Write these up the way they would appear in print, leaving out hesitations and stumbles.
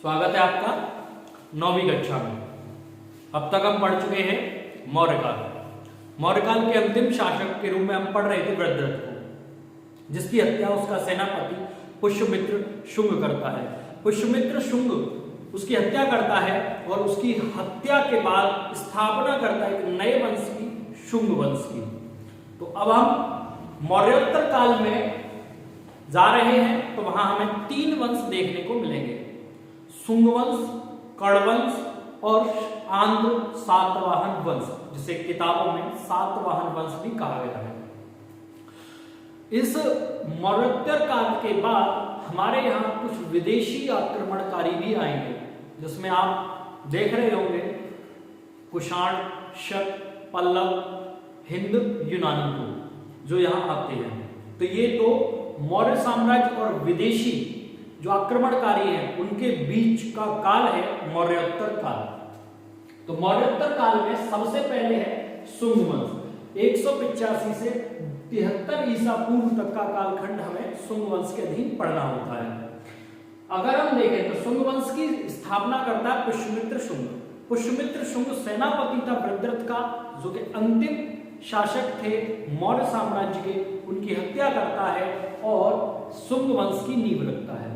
स्वागत है आपका 9वीं कक्षा में। अब तक हम पढ़ चुके हैं मौर्यकाल। मौर्यकाल के अंतिम शासक के रूप में हम पढ़ रहे थे वृद्धरथ को, जिसकी हत्या उसका सेनापति पुष्यमित्र शुंग करता है। पुष्यमित्र शुंग उसकी हत्या करता है और उसकी हत्या के बाद स्थापना करता है एक नए वंश की, शुंग वंश की। तो अब हम मौर्योत्तर काल में जा रहे हैं, तो वहां हमें 3 वंश देखने को मिलेंगे, शुंग वंश, कर्ण वंश और आंध्र सातवाहन वंश, जिसे किताबों में सातवाहन वंश भी कहा गया है। इस मौर्योत्तर काल के बाद हमारे यहाँ कुछ विदेशी आक्रमणकारी भी आएंगे, जिसमें आप देख रहे होंगे कुषाण, शक, पल्लव, हिंद, यूनानी को जो यहाँ आते हैं। तो ये तो मौर्य साम्राज्य और विदेशी जो आक्रमणकारी हैं उनके बीच का काल है मौर्योत्तर काल। तो मौर्योत्तर काल में सबसे पहले है शुंग वंश। 185 से 73 ईसा पूर्व तक का कालखंड हमें शुंग वंश के अधीन पढ़ना होता है। अगर हम देखें तो शुंग वंश की स्थापना करता है पुष्यमित्र शुंग। पुष्यमित्र शुंग सेनापति था वृद्धरथ का, जो कि अंतिम शासक थे मौर्य साम्राज्य के। उनकी हत्या करता है और शुंग वंश की नींव रखता है।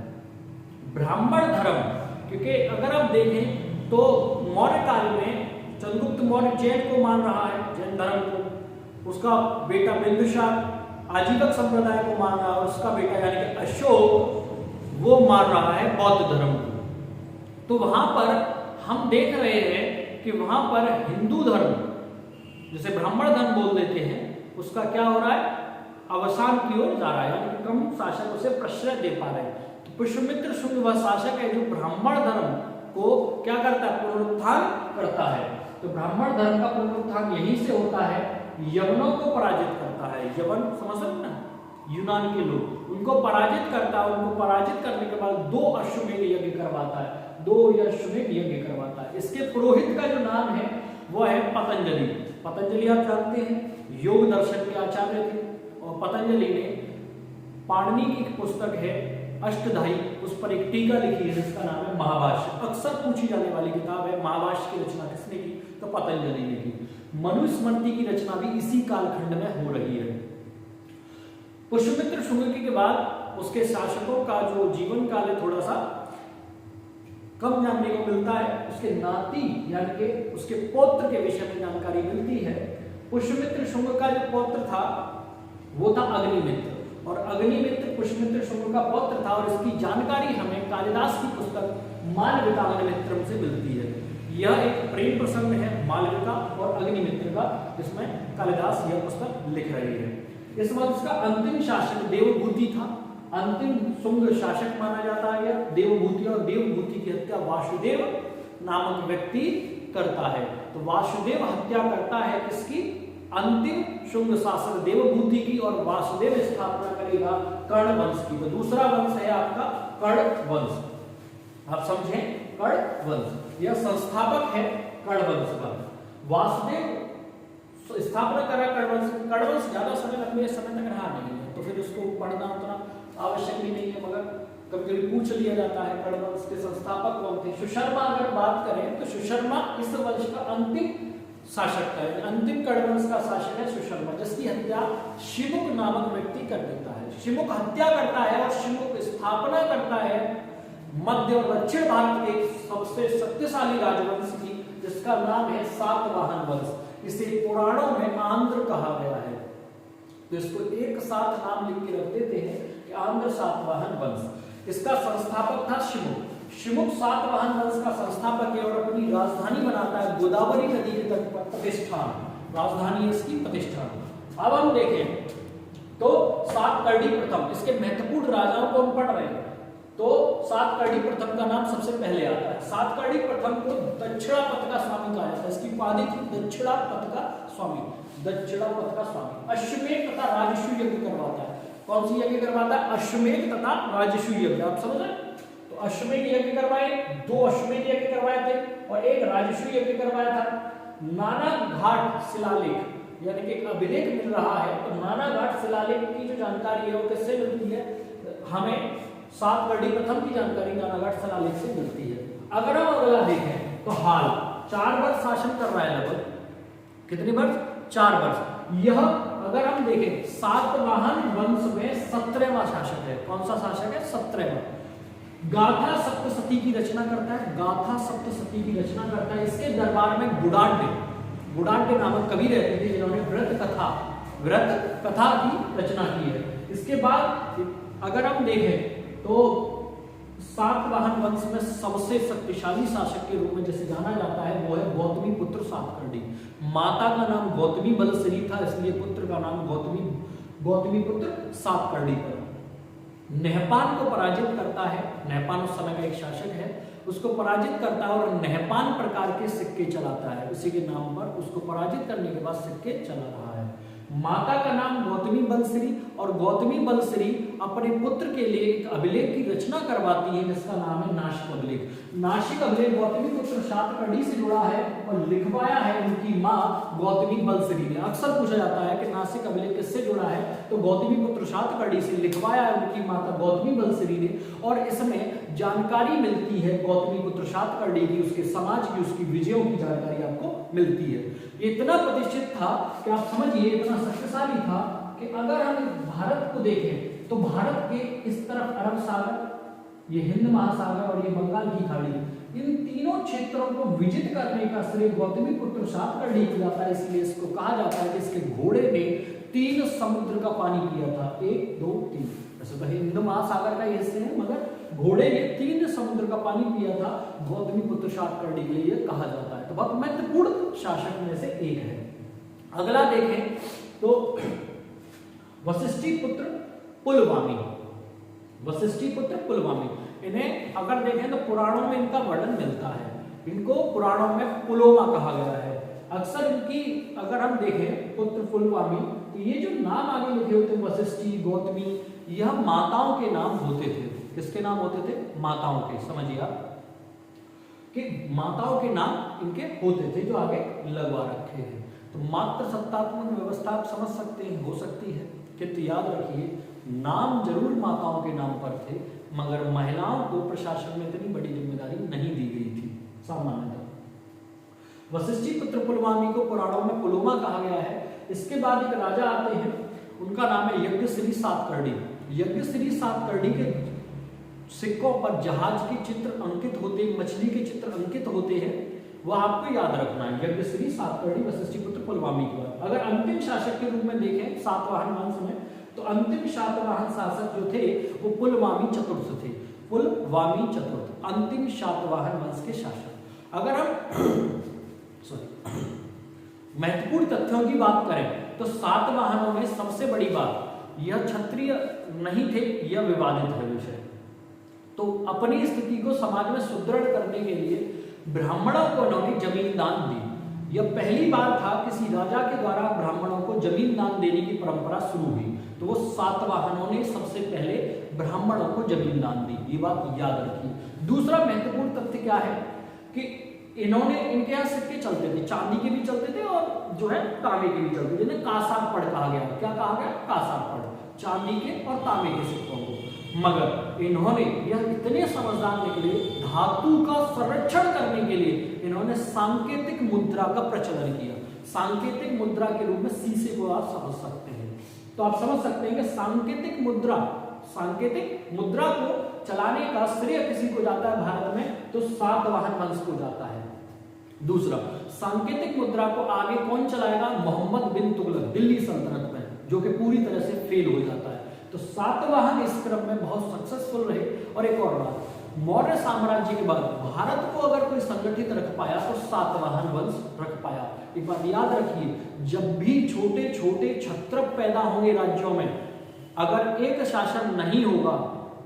ब्राह्मण धर्म, क्योंकि अगर आप देखें तो मौर्य काल में चंद्रगुप्त मौर्य जैन को मान रहा है, जैन धर्म को, उसका बेटा बिंदुसार आजीवक संप्रदाय को मान रहा है और उसका बेटा यानी कि अशोक वो मान रहा है बौद्ध धर्म को। तो वहां पर हम देख रहे हैं कि वहां पर हिंदू धर्म, जिसे ब्राह्मण धर्म बोल देते हैं, उसका क्या हो रहा है, अवसान की ओर जा रहा है, यानी कम शासक उसे प्रश्रय दे पा रहे हैं। तो पुष्यमित्र शुंग वह शासक है जो ब्राह्मण धर्म को क्या करता है, पुनरुत्थान करता है। तो ब्राह्मण धर्म का पुनरुत्थान यहीं से होता है, यवनों को पराजित करता है। यवन समझ सकते ना, यूनान के लोग, उनको पराजित करता है। उनको पराजित करने के बाद 2 अश्वमेध यज्ञ करवाता है, 2 अश्वमेध यज्ञ करवाता है। इसके पुरोहित का जो नाम है वो है पतंजलि। पतंजलि आप जानते हैं योग दर्शन के आचार्य थे, और पतंजलि ने पाणिनि की एक पुस्तक है अष्टधाई, उस पर एक टीका लिखी है जिसका नाम है महाभाष्य। अक्सर पूछी जाने वाली किताब है। महाभाष्य की रचना किसने की, तो पतंजलि ने की। मनुस्मृति की रचना भी इसी कालखंड में हो रही है। पुष्यमित्र शुंग के बाद उसके शासकों का जो जीवन काल है थोड़ा सा कम जानने को मिलता है। उसके नाती यानी कि उसके पौत्र के विषय में जानकारी मिलती है। पुष्यमित्र शुंग का जो पौत्र था वो था अग्निमित्र, और अग्निमित्र पुष्यमित्र शुंग का पौत्र था। और इसकी जानकारी हमें कालिदास की पुस्तक मालविका अग्निमित्रम से मिलती है। यह एक प्रेम प्रसंग है मालविका और अग्निमित्र का, जिसमें कालिदास यह पुस्तक लिख रही है। इस वंश का अंतिम शासक देवभूति था। अंतिम शुंग शासक माना जाता है यह देवभूति, और देवभूति की हत्या वासुदेव नामक व्यक्ति करता है। तो वासुदेव हत्या करता है किसकी, अंतिम शुंग शासक देवभूति की, और वासुदेव स्थापना करेगा कर्ण वंश की। तो दूसरा वंश है आपका कर्ण वंश। आप समझें, कर्ण वंश यह संस्थापक है कर्ण वंश का। वासुदेव स्थापना करा कर्ण वंश। कर्ण वंश ज्यादा समय लंबे समय तक रहा नहीं है, तो फिर उसको पढ़ना उतना आवश्यक भी नहीं है, मगर कभी कभी पूछ लिया जाता है कर्ण वंश के संस्थापक कौन थे। सुशर्मा अगर बात करें तो सुशर्मा इस वंश का अंतिम शासक है, अंतिम कर्ण वंश का शासक है सुशर्मा, जिसकी हत्या शिमुक नामक व्यक्ति कर देता है। शिमुक हत्या करता है और शिमुक स्थापना करता है मध्य और दक्षिण भारत के सबसे शक्तिशाली राजवंश की, जिसका नाम है सातवाहन वंश। इसे पुराणों में आंध्र कहा गया है, तो इसको एक साथ नाम लिख के रख देते हैं कि आंध्र सातवाहन वंश। इसका संस्थापक था शिमुक। शिमुक सातवाहन वंश का संस्थापक है और अपनी राजधानी बनाता है गोदावरी नदी के तट पर प्रतिष्ठान। राजधानी है इसकी प्रतिष्ठान। अब हम देखें तो सातकर्णी प्रथम, इसके महत्वपूर्ण राजाओं को हम पढ़ रहे हैं। तो सातकर्णी प्रथम का नाम सबसे पहले आता है। सातकर्णी प्रथम को दक्षिणापथ का स्वामी कहा जाता है। इसकी उपाधि थी दक्षिणापथ का स्वामी, दक्षिणापथ का स्वामी। अश्वमेध तथा राजसूय यज्ञ करवाता है। कौन सी यज्ञ करवाता है, अश्वमेध तथा राजसूय यज्ञ। आप समझ रहे, तो अश्वमेध यज्ञ करवाए, 2 अश्वमेध यज्ञ करवाए थे और एक राजसूय यज्ञ करवाया था। नाना घाट शिलालेख यानी कि एक अभिलेख मिल रहा है। तो नाना घाट शिलालेख की जो जानकारी है वो किससे मिलती है, हमें सातकर्णी प्रथम की जानकारी नाना घाट शिलालेख से मिलती है। अगर हम अगला देखें तो हाल 4 वर्ष शासन कर रहा है लगभग, कितने वर्ष? 4 वर्ष। यह अगर हम देखें सातवाहन वंश में 17वां शासक है। कौन सा शासक है? 17वां। गाथा सप्तशती की रचना करता है, गाथा सप्तशती की रचना करता है। इसके दरबार में गुडाढ्य नामक कवि रहते थे जिन्होंने व्रत कथा की रचना की है। इसके बाद अगर हम देखें तो सातवाहन वंश में सबसे शक्तिशाली शासक के रूप में जिसे जाना जाता है वो है गौतमी पुत्र सातकर्णी। माता का नाम गौतमी बलश्री था, इसलिए पुत्र का नाम गौतमी पुत्र सातकर्णी पर। नहपान को पराजित करता है, नहपान उस समय का एक शासक है, उसको पराजित करता है और नहपान प्रकार के सिक्के चलाता है। उसी के नाम पर उसको पराजित करने के बाद सिक्के चला रहा है। माता का नाम गौतमी बलश्री, और गौतमी बलश्री अपने पुत्र के लिए एक अभिलेख की रचना करवाती है जिसका नाम है नासिक अभिलेख। नासिक अभिलेख गौतमी पुत्र सातकर्णी से जुड़ा है और लिखवाया है उनकी मां गौतमी बलश्री ने। अक्सर पूछा जाता है कि नासिक अभिलेख किससे जुड़ा है, तो गौतमी पुत्र सातकर्णी से लिखवाया है उनकी माता गौतमी बलश्री ने। और इसमें जानकारी मिलती है गौतमी पुत्र सातकर्णी की, उसके समाज की, उसकी विजयों की जानकारी आपको मिलती है। ये इतना प्रतिष्ठित था कि आप समझिए, इतना शक्तिशाली था कि अगर हम भारत को देखें तो भारत के इस तरफ अरब सागर, ये हिंद महासागर और ये बंगाल की खाड़ी, इन तीनों क्षेत्रों को विजित करने का श्रेय गौतमी पुत्र सातकर्णी को जाता है। इसलिए इसको कहा जाता है कि इसके घोड़े ने 3 समुद्र का पानी पिया था। 1 2 3, वैसे तो हिंद महासागर का हिस्से है मगर घोड़े ने 3 समुद्र का पानी पिया था गौतमी पुत्र सातकर्णी के लिए कहा जाता है। तो बहुत महत्वपूर्ण शासक में से एक है। अगला देखें तो वशिष्ठी पुत्र पुलवामी। वशिष्ठी पुत्र पुलवामी, इन्हें अगर देखें तो पुराणों में इनका वर्णन मिलता है। इनको पुराणों में पुलोमा कहा गया है। अक्सर इनकी अगर हम देखें पुत्र पुलवामी, तो ये जो नाम आगे लिखे होते हैं वशिष्ठी, गौतमी, यह माताओं के नाम होते थे। किसके नाम होते थे? माताओं के। समझिए आप कि माताओं के नाम इनके होते थे जो आगे लगवा रखे हैं। तो मात्र सत्तात्मक व्यवस्था आप समझ सकते हैं, हो सकती है, किंतु याद रखिए नाम जरूर माताओं के नाम पर थे मगर महिलाओं को प्रशासन में इतनी बड़ी जिम्मेदारी नहीं दी गई थी सामान्यतः। वशिष्ठी पुत्र पुलवामी को पुराणों में पुलोमा कहा गया है। इसके बाद एक राजा आते हैं, उनका नाम है यज्ञश्री सातकर्णी। यज्ञश्री सातकर्णी के सिक्कों पर जहाज के चित्र अंकित होते, मछली के चित्र अंकित होते हैं, वह आपको याद रखना है। यज्ञश्री सातकर्णी वशिष्ठी पुत्र पुलवामी के बाद अगर अंतिम शासक के रूप में देखें सातवाहन वंश में, तो अंतिम सातवाहन शासक जो थे वो पुलवामी चतुर्थ थे। पुलवामी चतुर्थ अंतिम सातवाहन वंश के शासक। अगर हम महत्वपूर्ण तथ्यों की बात करें तो सातवाहनों में सबसे बड़ी बात, यह क्षत्रिय नहीं थे, यह विवादित है विषय। तो अपनी स्थिति को समाज में सुदृढ़ करने के लिए ब्राह्मणों को उन्होंने जमीन दान दी। यह पहली बार था किसी राजा के द्वारा ब्राह्मणों को जमीन दान देने की परंपरा शुरू हुई। तो वो सातवाहनों ने सबसे पहले ब्राह्मणों को जमीन दान दी, ये बात याद रखिए। दूसरा महत्वपूर्ण तथ्य क्या है कि इन्होंने, इनके यहाँ सिक्के चलते थे, चांदी के भी चलते थे और जो है तांबे के भी चलते थे, जिन्हें कासार पड़ कहा गया। क्या कहा गया? कासार पड़, चांदी के और तांबे के सिक्कों को। मगर इन्होंने यह इतने समझदार निकले, धातु का संरक्षण करने के लिए इन्होंने सांकेतिक मुद्रा का प्रचलन किया। सांकेतिक मुद्रा के रूप में सीसे को आप समझ सकते हैं। तो आप समझ सकते हैं कि सांकेतिक मुद्रा को चलाने का श्रेय किसी को जाता है भारत में, तो सातवाहन वंश को जाता है। दूसरा, सांकेतिक मुद्रा को आगे कौन चलाएगा? मोहम्मद बिन तुगलक दिल्ली सल्तनत में, जो कि पूरी तरह से फेल हो जाता है। तो सातवाहन इस क्रम में बहुत सक्सेसफुल रहे। और एक और बात, मौर्य साम्राज्य के बाद भारत को अगर कोई संगठित रख पाया तो सातवाहन वंश रख पाया। एक बात याद रखिए, जब भी छोटे छोटे क्षत्रप पैदा होंगे राज्यों में, अगर एक शासन नहीं होगा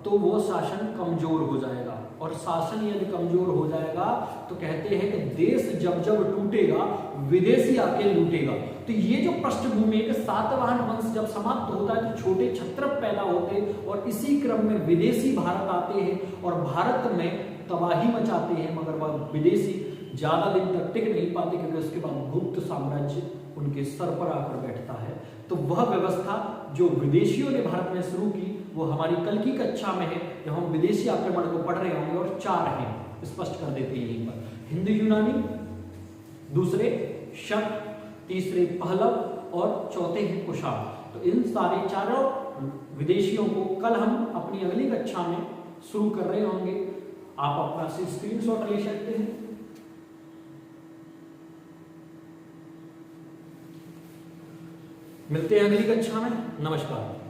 तो वो शासन कमजोर हो जाएगा, और शासन यदि कमजोर हो जाएगा तो कहते हैं कि देश जब जब टूटेगा विदेशी आके लूटेगा। तो ये जो पृष्ठभूमि है कि सातवाहन वंश जब समाप्त होता है तो छोटे क्षत्रप पैदा होते हैं और इसी क्रम में विदेशी भारत आते हैं और भारत में तबाही मचाते हैं, मगर वह विदेशी ज्यादा दिन तक टिक नहीं पाते क्योंकि उसके बाद गुप्त साम्राज्य उनके सर पर आकर बैठता है। तो वह व्यवस्था जो विदेशियों ने भारत में शुरू की वो हमारी कल की कक्षा में है, जब हम विदेशी आक्रमण को पढ़ रहे होंगे, और 4 हैं, स्पष्ट कर देते हैं यहीं पर, हिंदू यूनानी, दूसरे शक, तीसरे पहलव और चौथे हैं कुषाण। तो इन सारे चारों विदेशियों को कल हम अपनी अगली कक्षा में शुरू कर रहे होंगे। आप अपना स्क्रीनशॉट ले सकते हैं। मिलते हैं अगली कक्षा में। नमस्कार।